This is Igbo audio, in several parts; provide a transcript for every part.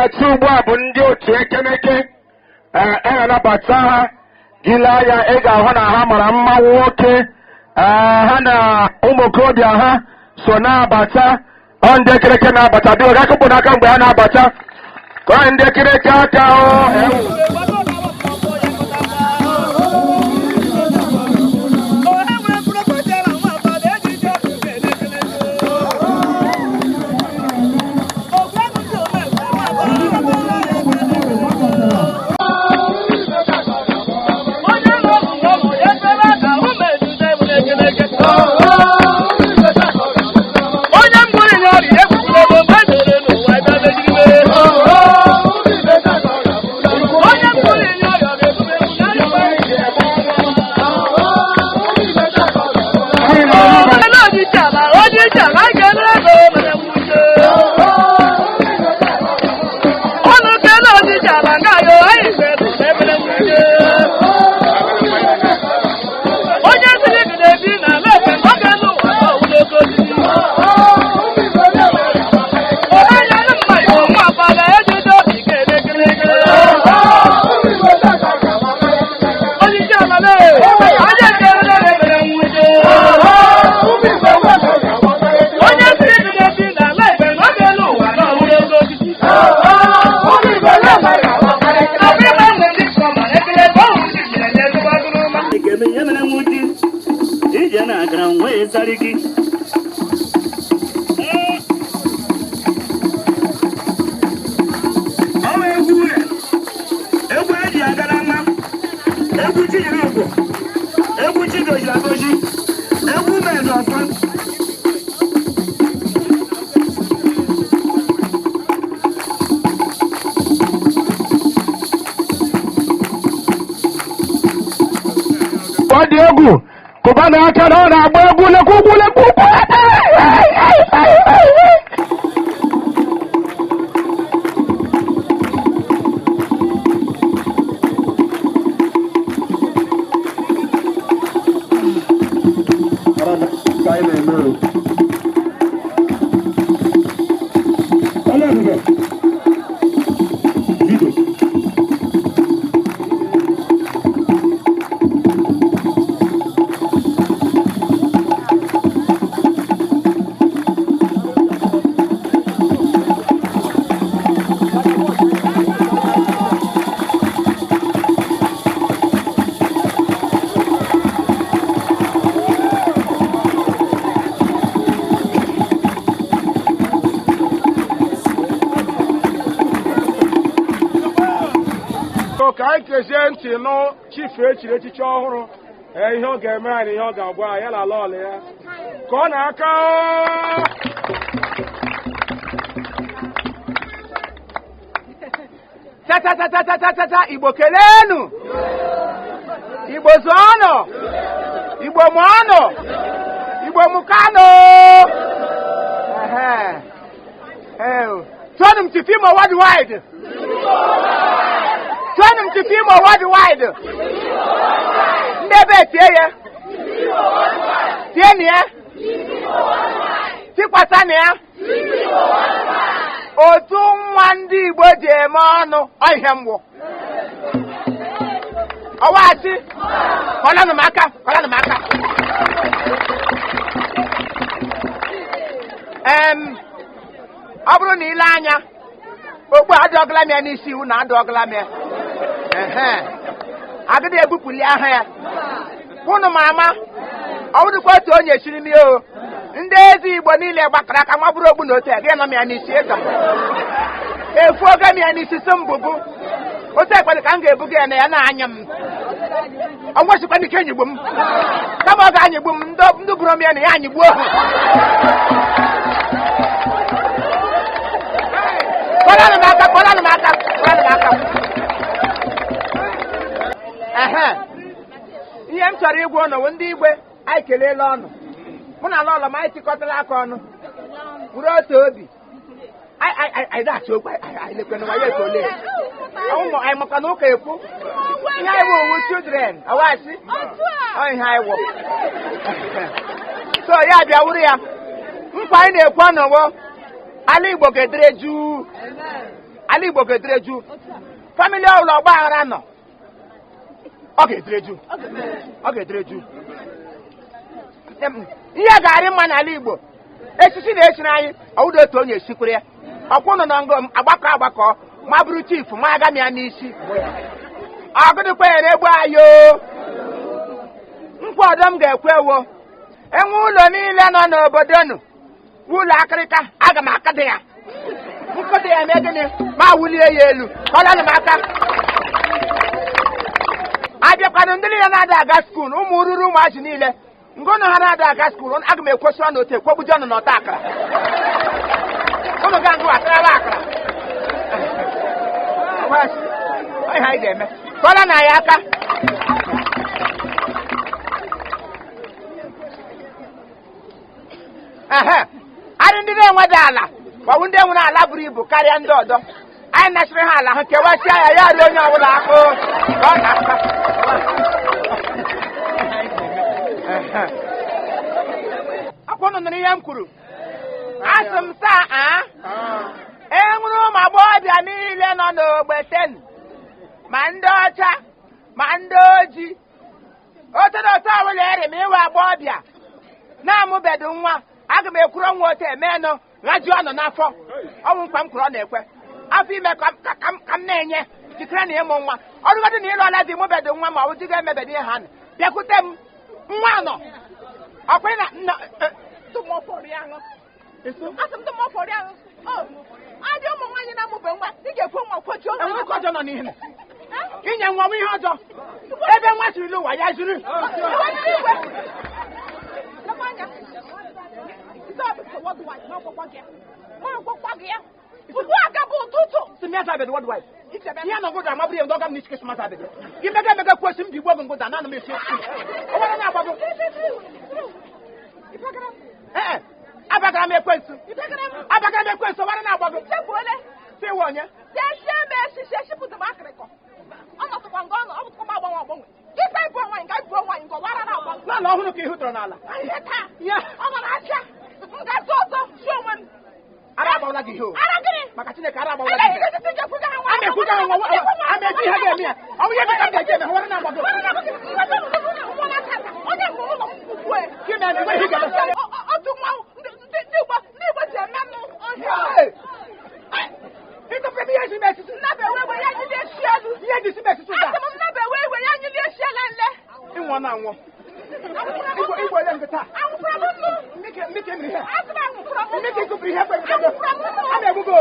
na-abata ugbu a bụ ndị otu ekemeke na-anabata ha gile anya ị ga-ahụ na ha mara mma nwoke ha na ụmụ okorobịa ha so na-abata ndị ekereke na-abata dị oge akụkpụ n'aka mgbe ha na-abata ka ndị ekereke aka dị egwu kụba na aka na ọ na-agba egwu lekwu ka anyị kezie ntị nụ chifu echiri echichi ọhụrụ ihe ọ ga-eme anyị ihe ọ ga-agwa anyị na ala ọla ya ka ọ na-aka tata Igbo kelenu Igbo zụọnụ Igbo mụọnụ Igbo mụkanụ tụọnụ m Chiefimo worldwide tụọnụ m Chiefimo worldwide ndị ebe tie ya tie na ya tikwasa na ya otu nwa ndị Igbo ji eme ọnụ ọhịa mgbọ ọwachi kọlanụ m aka ọ bụrụ na ile anya ogbu adọgala m ya n'isi iwu na adọgala m ya agịdị ebupụli aha ya ụnụ ma ama ọ bụrụkwa otu onye chiri m o ndị ezi Igbo niile gbakọrọ aka nwa bụrụ ogbu na otu gị nọ m ya n'isi ịga efu oge m ya n'isi si mbụbụ otu ekpere ka m ga-ebuga ya na ya na-anya m ọnwechikwa n'ike anyịgbu m kama ọ ga-anyịgbu m ndị bụrụ m ya na ya anyịgbuo kọlanụ m aka ihe m chọrọ ịgwa ụnụ ndị Igwe anyị keleela ọnụ mụ na ala m anyị tikọtara aka ọnụ bụrụ otu obi anyị dachi okwu anyị lekwana ya etole ụmụ anyị maka na ụka ekwu ihe anyị bụ owu children awachi ihe anyị wụ so ya bịa wuru ya nkwa anyị na-ekwu ọnụwo ala Igbo ga-edere juu ala Igbo ga-edere ju famili ọbụla ọgba aghara nọ ọ ga-edere ju ihe ga-arị mma n'ala Igbo echichi na-echiri anyị ọwụda otu onye esikwere ya ọkwụnụ na ngo agbakọ ma bụrụ chief ma aga m ya n'isi ọgụdịkwa ya na-egbu anyị nkwado m ga-ekwe ewo enwe ụlọ niile nọ n'obodo nụ ụlọ akịrịka aga m akadị ya nkụdị ya mee gịnị ma wulie ya elu kọlanụ m aka abịakwanụ ndị niile na-ada aga skuul ụmụ ruru ụmụazị niile ngụnụ ha na-ada aga skuul aga m ekwosi ọnụ otu ekwogbuji ọnụ n'ọta akara ụnụ ga ngụ akarala akara ihe anyị ga-eme kọla na ya aka anyị ndị na-enweda ala maọbụ ndị nwere ala buru ibu karịa ndị ọzọ anyị nachiri ha ala ha kewasịa ya ya ruo onye ọbụla akụ ka ọ na-akpa akwụnụ nụrụ ihe m kwuru asị m saa enwere ụmụ agbọghọbịa niile nọ n'ogbeten ma ndị ọcha ma ndị ojii otodoto ọbụla eri ma ịwe agbọghọbịa na-amụbedu nwa aga m ekwuru nwa otu emenụ ghaji ọnụ n'afọ ọnwụ nkwa m kwuru ọ na-ekwe afọ ime ka m na-enye jikere na ịmụ nwa ọrụgodị na ịlụ ọla dị mụbedu nwa ma ọ bụ di ga-emebedu ihe ha nụ bịakwute m nwa nọ ọkwa na adị ụmụ nwaanyị na-amụbe nwa ị ga-ekwe nwa kwochi ọjọọ nọ n'ihe inye nwa ihe ọjọọ ebe nwa sirila ụwa ya zuru ugbu a gabụ ụtụtụ ihe na ngụda amabụrụ ya ndọga m n'isi kesị mata abịa imega emega kwesị m dị igbo bụ ngụda na ana m esi ọgbara na-agbago abagara m ekwensu ọgbara na-agbago si iwe onye n'ala ọhụrụ ka ị hụtara n'ala ara agbawala gị ihe maka Chineke ara agbawala gị ama ekwuga ama eji ihe ga-eme ya ọ bụ ihe dịka m ga-eji eme ọgbara na-agbago ịnwụ na anwụ igwe ole nkịta mmike mmiri ihe mmike ịkụpụrụ ihe kwe ama egbugo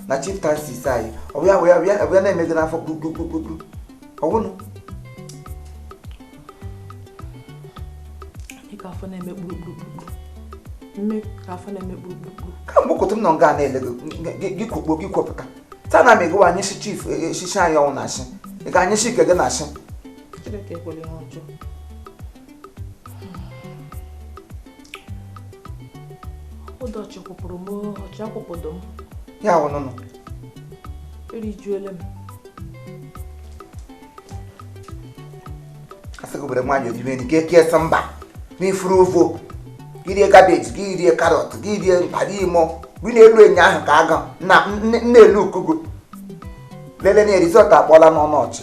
na chieftaincy anyị ọ bịa na-emezi n'afọ kpukpukpukpukpu ọwụnụ ka mgbakọta m nọ nga na-ele gị kwukpo gị kwupụta taa na m egowa anyị shi chief echichi anyị ọnwụ na ashị ị ga anyị shi ike gị na ashị ya ọnụnụ erijuole m asịgobere nwaanyị ojimeni ka eke mba n'ifuru ovo gị rie kabeji gị rie karọt gị rie mkpado imo gị na-elu enyo ahụ ka aga na-elu ukugu lele na rizọt akpọla n'ọnụ ọchị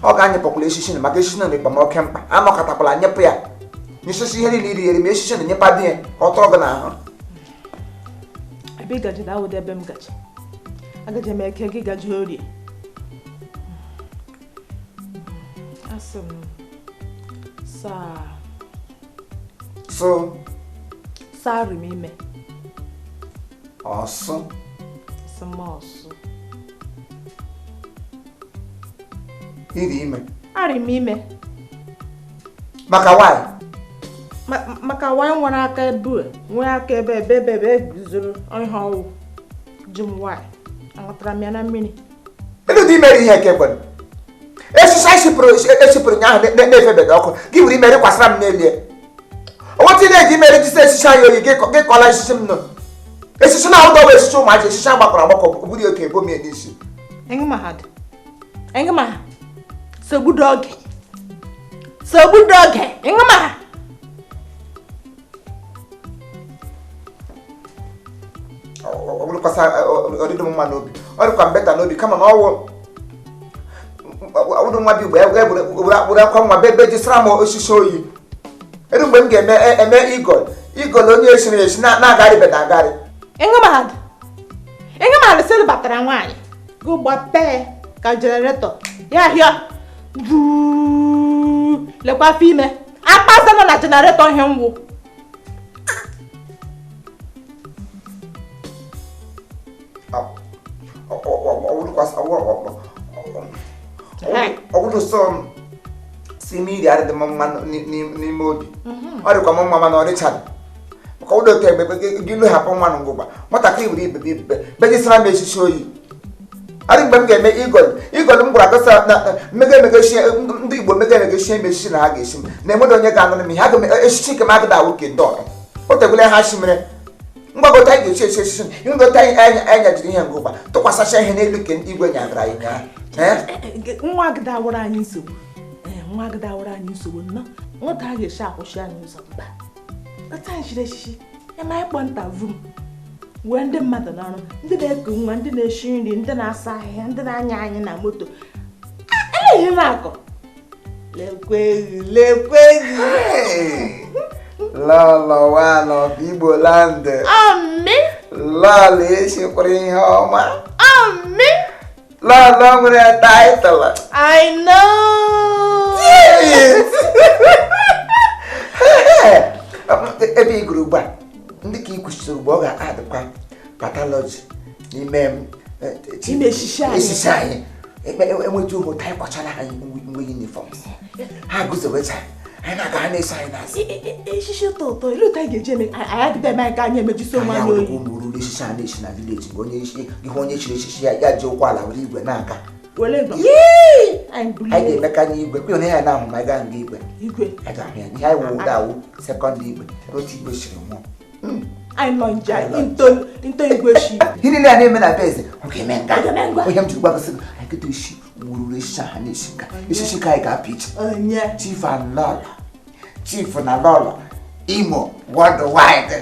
ọ ga-anyepụkwala echichi na maka echichi na ekpamoke mkpa anọkọtakwala nyepụ ya n'ishishi ihe niile iri eri ma echichi na nyepa dị ya ọtọ gị n'ahụ ebe gaji na-awụda ebe m gaji agaji m eke gị gaji orie asị m saa rị m ime ọsụ sị m ọsụ iri ime arị m ime maka nwaanyị maka nwa nwere aka ebe nwee aka ebe guzoro ihe ọwụ ji m nwaanyị aghọtara m ya na mmiri elu dị imere ihe nke kwere eshicha esipụrụ nya ahụ na-efebeghị ọkụ gị were imere kwasara m n'elie onwetị na-eji imere jisi eshicha ya oyi gị kọla eshichi m nọ eshichi na ahụdọwa eshichi ụmụaji eshicha gbakọrọ agbakọ buru oke ebo m n'isi engma segudoge engma ọbụrụkwasa ọdịdị mma n'obi ọ dịkwa mbeta n'obi kama na ọwụdụ nwa bi igbo gburu akwa nwa bebe jisara m osisi oyi eru mgbe m ga-eme igol onye esiri esi na-agarị beda agarị engma sị batara nwaanyị gụ gbapee ka jeneretọ ya hịa lekwa afọ ime akpasa nọ na jeneretọ ihe ngwụ ọgwụrụ sọ si mmiri adịdị mma n'ime obi ọ dịkwa m mma mana ọ dịchaghị maka ụlọ otu egbe gị lụghapụ nwa na ngwụgba nwatakịrị were ibebe bejisara m echichi oyi adị mgbe m ga-eme igol m gwara gosa na ndị Igbo megemegesie m echichi na ha ga-esi m na enwere onye ga-anụrụ m ihe aga m echichi ke m agada awụ ke ndị ọrụ o tegwele ha chimere mgbagota anyị ga-echi echichi ihe ngota anya jiri ihe ngụgba tụkwasịcha ihe n'elu ke ndị igwe nyagara anyị nwa agada awụrụ anyị nsogbu nnọọ nwata a ga-echi akwụsị anyị ụzọ mba ata anyị chiri echichi ema anyị kpọ nta vum wee ndị mmadụ n'ọrụ ndị na-eku nwa ndị na-eshi nri ndị na-asa ahịhịa ndị na-anya anyị na moto eleghị na-akọ lekweghị lọlọwanọ Igbo land lọlọ esikwara ihe ọma lọlọ nwere taịtụlụ I know ebe ị gụrụ ugbu a ndị ka ị kwụsịrị ugbu ọ ga-adịkwa patọlọji n'ime echichi anyị enweta ụmụta anyị kpọchara anyị nwe yunifọm ha gụzowecha anyị na-aga ha na-eso anyị n'azụ echichi ụtọ ilu ụta anyị ga-eji eme anyị adịbe eme ka anyị emejisi onwe anyị oyi ụmụ ruru echichi a na-echi na vileji mgbe onye chiri echichi ya ji ụkwụ ala were igwe na-aga anyị ga-eme ka anyị igwe kwe onye ya na-ahụ ma gaa nga igwe a ga-ahụ ya ihe anyị wụ ụda awụ sekọndị igwe otu igwe chiri nwụọ anyị nọ nje into igwe shi ihe niile a na-eme na be eze ọ ga-eme nga onye m jiri gbagosi gị anyị kịta isi wururu echichi ha na-esi nka echichi ka anyị ga-apụ iche chief and lọlọ chief na lọlọ Imo worldwide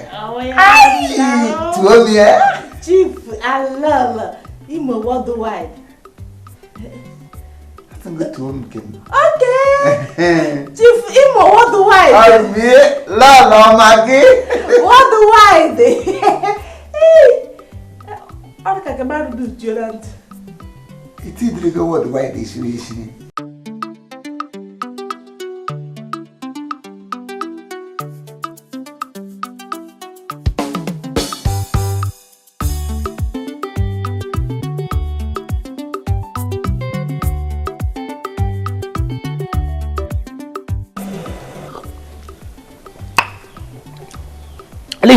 tuo ya chief and lọlọ Imo worldwide chief Imo worldwide lọlọ magi worldwide ọ ka gamarụ dị jụrụ ntị itidirigo worldwide esiri esiri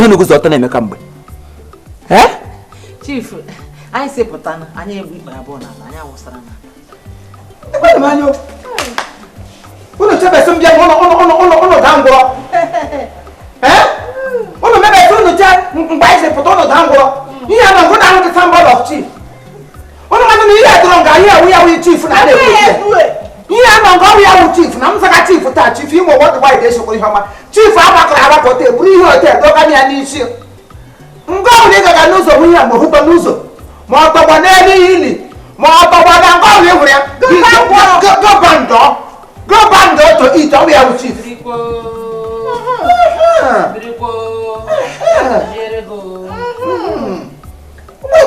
ihe n'ugwu ọtọ na-eme ka mgbe chief anyị si pụta na anyị egbu ikpe abụọ na ala anyị awụsara na ụlọ chebesi mbịa ụlọ daa ngwụrọ ụlọ mebesi ụlọ che mgbe anyị si pụta ụlọ daa ngwụrọ ihe a na ngụ na-ahụ dị sambal of chief ụlọ mmadụ na ihe edoro nga ihe ewu ya wụ chief na ihe a nọ nga ọrụ ya wụ chief na mzaga chief taa chief Imo worldwide esokwa ihe ọma chief agbakọrọ agbakọta eburu ihe ote doga ya n'isi nga ọbụla ị gaga n'ụzọ bụ ihe ma hụtọ n'ụzọ ma ọ tọgbọ n'elu ili ma ọ tọgbọ na nga ọbụla ị hụrụ ya gọbandọ to it ọrụ ya wụ chief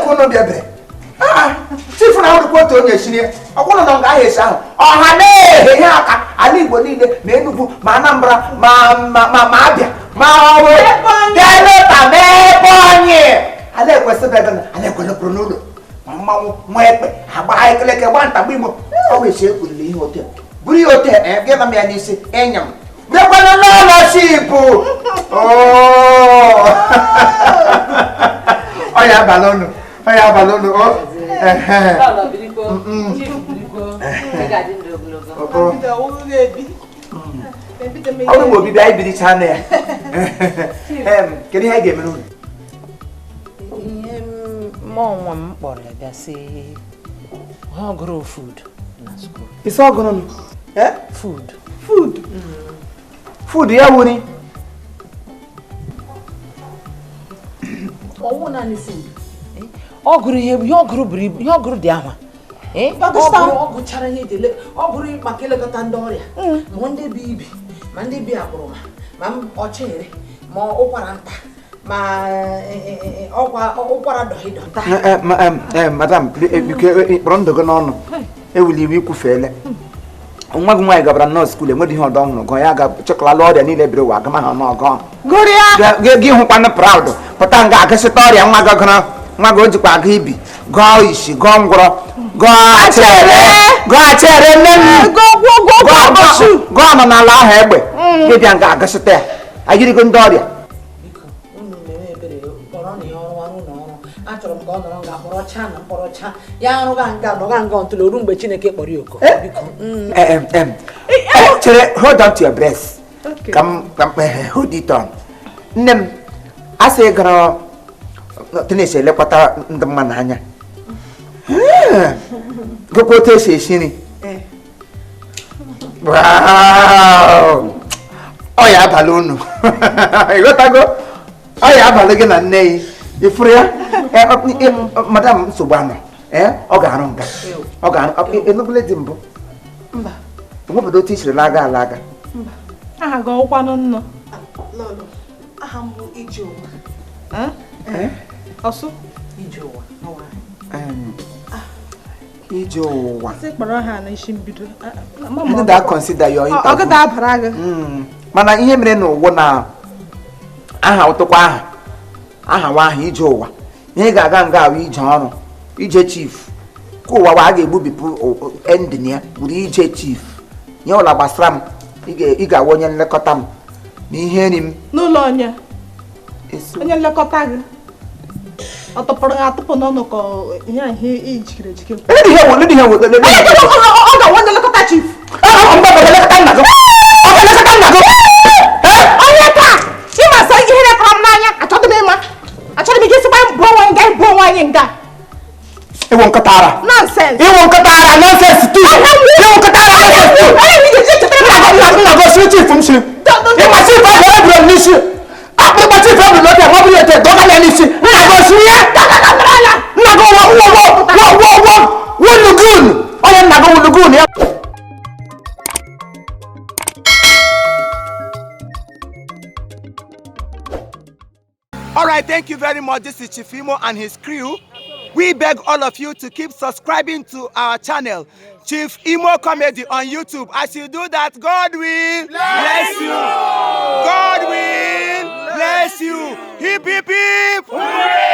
ụmụ bịa bere chief na ọrụkwa otu onye chiri ọkwụrụ na nga ahụ esi ahụ ọha na-ehe ihe aka ala Igbo niile ma Enugu ma Anambra ma Abịa ma ọrụ delta ma Ebonyi ala ekwesịrị ebe na ala ekwenepụrụ n'ụlọ ma mmanwụ nwa ekpe agba ekeleke gba ntagba Igbo ọ wee si ekwurili ihe ote buru ihe ote gị na m ya n'isi ịnya m mekwana n'ụlọ chief people. Oh. Oh yeah, balloon. Oh yeah, balloon. Oh. Oh, will be baby channel. Can you have me? Mom, what I say, how grow food in school. It's all gonna be. Eh? Food. Food. Food, yeah, Woody. Oh, one and food. Oh, your group, Diama. Eh? But oh, good charity, oh, good Makela Tandoria. Monday baby, Monday be a broma, Mam or cherry, more operanta. Madam, Brondo Gonon, I will leave you Kufele. On one way, Governor School, and what do you don't go? I got chocolate lord and Nile Brew, come on, gone. Goria, give him one proud. Potanga, Cassatoria, and Mago to Pagibi. Go, she gone, go, on allow her. Get young Cassate. I get a good Doria. Achọrọ m ka ọ nọrọ nga kpọrọcha ya arụga nga ntụlụ oru mgbe Chineke kpọrọ ya oku hold on to your breast. Come, hold it on. Nem, I say, girl, finish a lepata the mananya. Go put a shini. Wow! Oh, yeah, balloon. I got to go. Oh, yeah, balloon and nay. If Madame Subano, Ogaronga, Dimbo. What do teach the laga? I go one on no. I humble Ijo. Also, Ijo. Ijo. Say, Barahan, I should be doing. That consider your I'll that paraga. Mana, you know, one now. I have to qua. Aha wahi ije ụwa ihe ga-aga nga ahụ ije ọrụ ije chief ka ụwa wa ga-egbubipụ ending ya bụrụ ije chief nye ụla gbasara m ị ga-awa onye nlekọta m na ihe nri m n'ụlọ onye nlekọta gị ọ tụpụrụ atụpụ n'ọnụ ka ihe ijikere ejike ọ ga-awa onye nlekọta chief onye taa ịmasa ihe rekọrọ m n'anya achọdị m ịma achọrọ m ike isi bụ nwaanyị nga ịwụ nkọtara nonsense too ịwụ nkọtara nonsense too nna gosiri chief m siri ịma chief ahụ eburu m n'isi akpụkpọ chief eburu n'obi ma ọ bụrụ ete dọga ya n'isi nna gosiri ya nna gị wulugun onye nna gị wulugun ya. All right, thank you very much. This is Chief Imo and his crew. We beg all of you to keep subscribing to our channel, Chief Imo Comedy on YouTube. As you do that, God will bless you. God will bless you. Hip, hip, hip. Hooray!